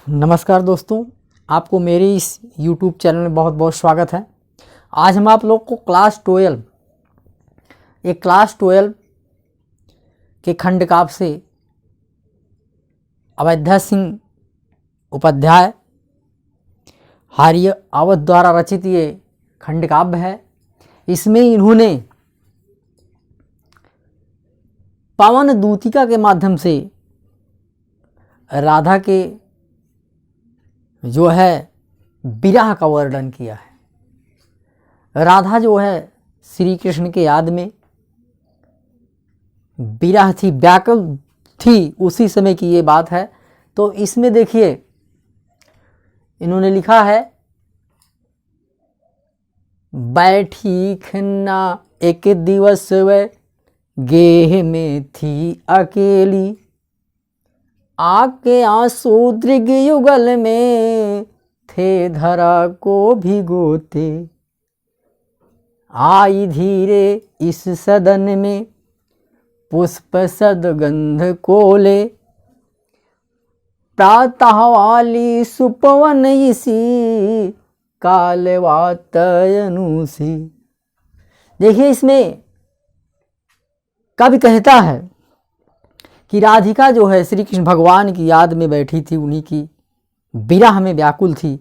नमस्कार दोस्तों, आपको मेरे इस YouTube चैनल में बहुत बहुत स्वागत है। आज हम आप लोग को क्लास 12 के खंड काव्य से अवध्या सिंह उपाध्याय हार्य अवध द्वारा रचित ये खंड काव्य है। इसमें इन्होंने पावन दूतिका के माध्यम से राधा के जो है विरह का वर्णन किया है। राधा जो है श्री कृष्ण के याद में विरह थी, व्याकुल थी, उसी समय की ये बात है। तो इसमें देखिए इन्होंने लिखा है, बैठी खन्ना एक दिवस वे गेह में थी अकेली, आके आंसू दृग युगल में थे धरा को भिगोते, आई धीरे इस सदन में पुष्प सदगंध कोले, प्रातः वाली सुपवन इसी कालवातयनु सी। देखिए इसमें कवि कहता है कि राधिका जो है श्री कृष्ण भगवान की याद में बैठी थी, उन्हीं की विरह में व्याकुल थी।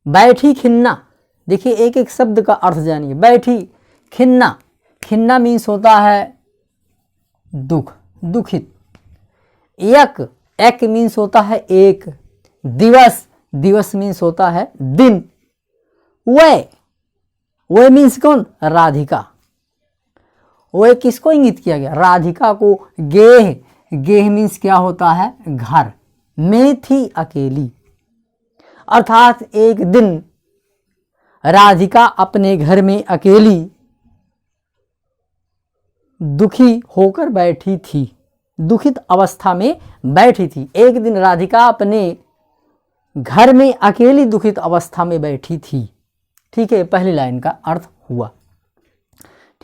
बैठी खिन्ना, देखिए एक एक शब्द का अर्थ जानिए। बैठी खिन्ना, खिन्ना मीन्स होता है दुख, दुखित। एक मीन्स होता है एक। दिवस, दिवस मीन्स होता है दिन। वे मीन्स कौन? राधिका। वो किसको इंगित किया गया? राधिका को। गेह, गेह मीन्स क्या होता है? घर में थी अकेली, अर्थात एक दिन राधिका अपने घर में अकेली दुखी होकर बैठी थी, दुखित अवस्था में बैठी थी। एक दिन राधिका अपने घर में अकेली दुखित अवस्था में बैठी थी। ठीक है, पहली लाइन का अर्थ हुआ।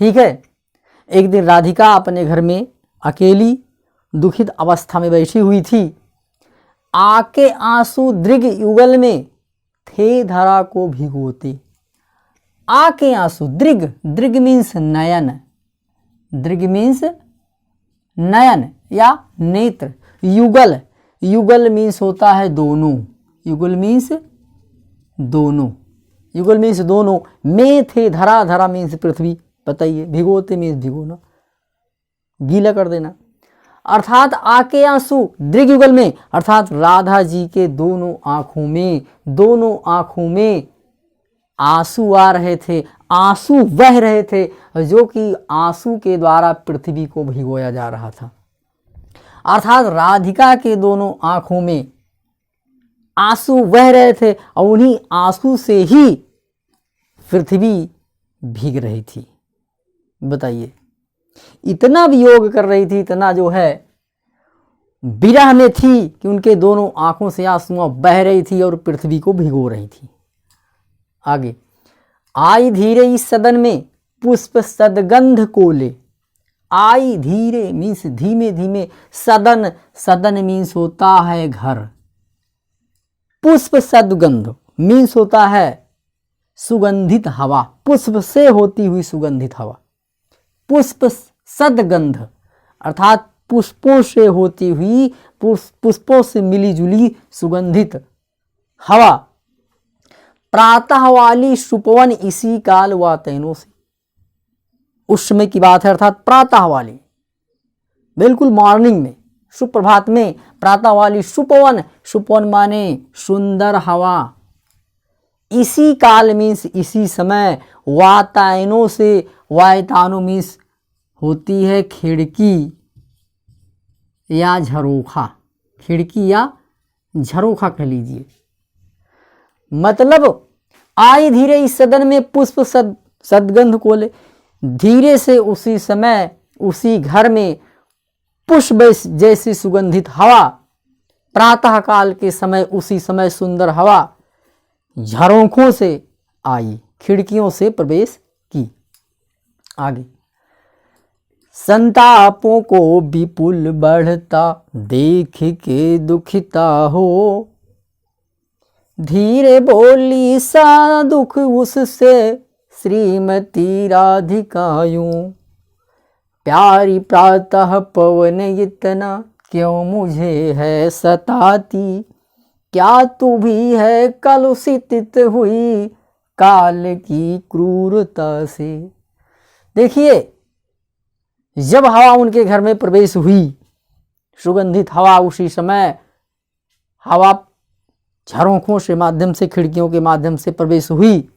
ठीक है, एक दिन राधिका अपने घर में अकेली दुखित अवस्था में बैठी हुई थी। आके आंसू दृग युगल में थे धरा को भिगोते। आके आंसू, दृग, दृग मीन्स नयन, दृग मीन्स नयन या नेत्र। युगल, युगल मीन्स होता है दोनों, युगल मीन्स दोनों, युगल मीन्स दोनों। में थे, धरा, धरा मीन्स पृथ्वी, बताइए। भिगोते मीन्स भिगोना, गीला कर देना। अर्थात आके आंसू दृग युगल में, अर्थात राधा जी के दोनों आंखों में आंसू आ रहे थे, आंसू बह रहे थे, जो कि आंसू के द्वारा पृथ्वी को भिगोया जा रहा था। अर्थात राधिका के दोनों आंखों में आंसू बह रहे थे और उन्हीं आंसू से ही पृथ्वी भीग रही थी। बताइए, इतना वियोग कर रही थी, इतना जो है विरह में थी कि उनके दोनों आंखों से आंसुआं बह रही थी और पृथ्वी को भिगो रही थी। आगे, आई धीरे इस सदन में पुष्प सदगंध कोले। आई धीरे मीन्स धीमे धीमे, सदन, सदन मीन्स होता है घर। पुष्प सदगंध मीन्स होता है सुगंधित हवा, पुष्प से होती हुई सुगंधित हवा। पुष्प सदगंध अर्थात पुष्पों से होती हुई, पुष्पों से मिली जुली सुगंधित हवा। प्रातः वाली सुपवन इसी काल वातैनों से, उस समय की बात है, अर्थात प्रातः वाली, बिल्कुल मॉर्निंग में, सुप्रभात में। प्रातः वाली सुपवन, सुपवन माने सुंदर हवा। इसी काल मीन्स इसी समय, वातायनों से, वायतानु मीन्स होती है खिड़की या झरोखा, खिड़की या झरोखा कह लीजिए। मतलब आई धीरे इस सदन में पुष्प सदगंध कोले, धीरे से उसी समय उसी घर में पुष्प जैसी सुगंधित हवा, प्रातः काल के समय उसी समय सुंदर हवा झरोखों से आई, खिड़कियों से प्रवेश की। आगे, संतापों को विपुल बढ़ता देख के दुखिता हो, धीरे बोली सा दुख उससे श्रीमती राधिका यूं, प्यारी प्रातः पवन इतना क्यों मुझे है सताती, क्या तू भी है कलुषित हुई काल की क्रूरता से। देखिए, जब हवा उनके घर में प्रवेश हुई, सुगंधित हवा, उसी समय हवा झरोखों से माध्यम से, खिड़कियों के माध्यम से प्रवेश हुई,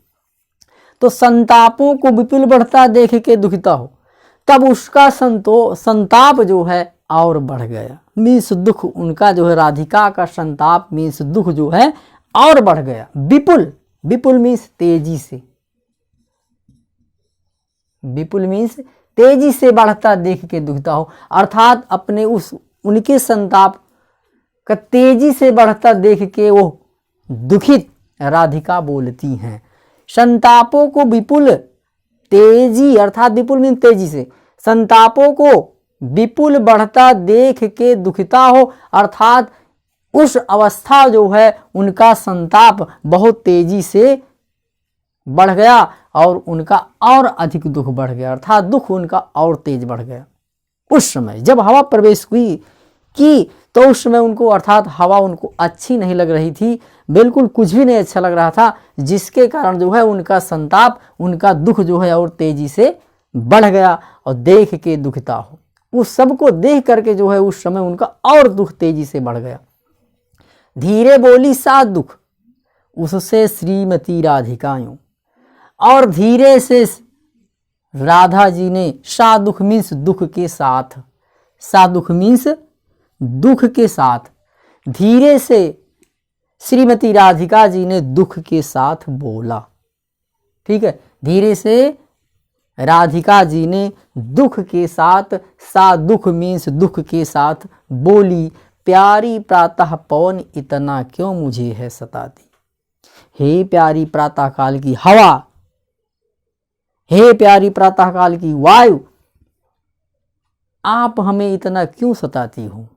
तो संतापों को विपुल बढ़ता देख के दुखिता हो, तब उसका संताप जो है और बढ़ गया। मीन्स दुख उनका जो है, राधिका का संताप मीन्स दुख जो है और बढ़ गया। विपुल, विपुल मीन्स तेजी से, विपुल मीन्स तेजी से बढ़ता देख के दुखिता हो, अर्थात अपने उनके संताप का तेजी से बढ़ता देख के वो दुखित राधिका बोलती हैं। संतापों को विपुल तेजी, अर्थात विपुल मीन्स तेजी से, संतापों को विपुल बढ़ता देख के दुखिता हो, अर्थात उस अवस्था जो है उनका संताप बहुत तेजी से बढ़ गया और उनका और अधिक दुख बढ़ गया, अर्थात दुख उनका और तेज बढ़ गया। उस समय जब हवा प्रवेश हुई कि तो उस समय उनको, अर्थात हवा उनको अच्छी नहीं लग रही थी, बिल्कुल कुछ भी नहीं अच्छा लग रहा था, जिसके कारण जो है उनका संताप, उनका दुख जो है और तेजी से बढ़ गया और देख के दुखिता हो। उस सब को देख करके जो है उस समय उनका और दुख तेजी से बढ़ गया। धीरे बोली सा दुख उससे श्रीमती राधिका यूं, और धीरे से राधा जी ने, सा दुख मीन्स दुख के साथ, सा दुख मीन्स दुख के साथ, धीरे से श्रीमती राधिका जी ने दुख के साथ बोला। ठीक है, धीरे से राधिका जी ने दुख के साथ, सा दुख मीन्स दुख के साथ बोली, प्यारी प्रातः पवन इतना क्यों मुझे है सताती। हे प्यारी प्रातः काल की हवा, हे प्यारी प्रातः काल की वायु, आप हमें इतना क्यों सताती हो।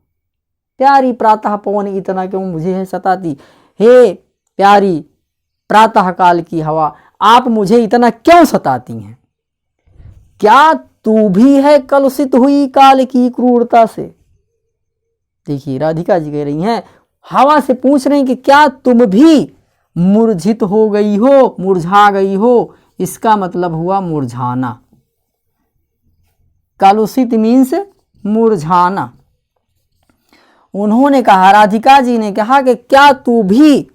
प्यारी प्रातः पवन इतना क्यों मुझे है सताती। हे प्यारी प्रातः काल की हवा, आप मुझे इतना क्यों सताती हैं। क्या तू भी है कलुषित हुई काल की क्रूरता से। देखिए, राधिका जी कह रही हैं, हवा से पूछ रही हैं कि क्या तुम भी मूर्छित हो गई हो, मुरझा गई हो। इसका मतलब हुआ मुरझाना। कलुषित मीन्स मुरझाना। उन्होंने कहा, राधिका जी ने कहा कि क्या तू भी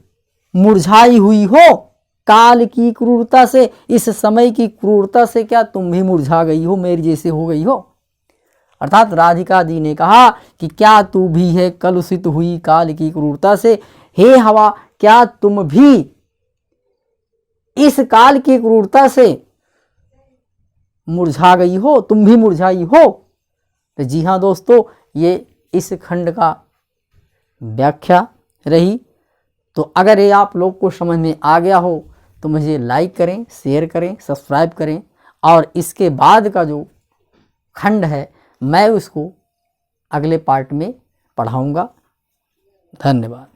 मुरझाई हुई हो काल की क्रूरता से, इस समय की क्रूरता से क्या तुम भी मुरझा गई हो, मेरी जैसे हो गई हो। अर्थात राधिका जी ने कहा कि क्या तू भी है कलुषित हुई काल की क्रूरता से। हे हवा, क्या तुम भी इस काल की क्रूरता से मुरझा गई हो, तुम भी मुरझाई हो। तो जी हाँ दोस्तों, ये इस खंड का व्याख्या रही। तो अगर ये आप लोग को समझ में आ गया हो तो मुझे लाइक करें, शेयर करें, सब्सक्राइब करें, और इसके बाद का जो खंड है मैं उसको अगले पार्ट में पढ़ाऊंगा। धन्यवाद।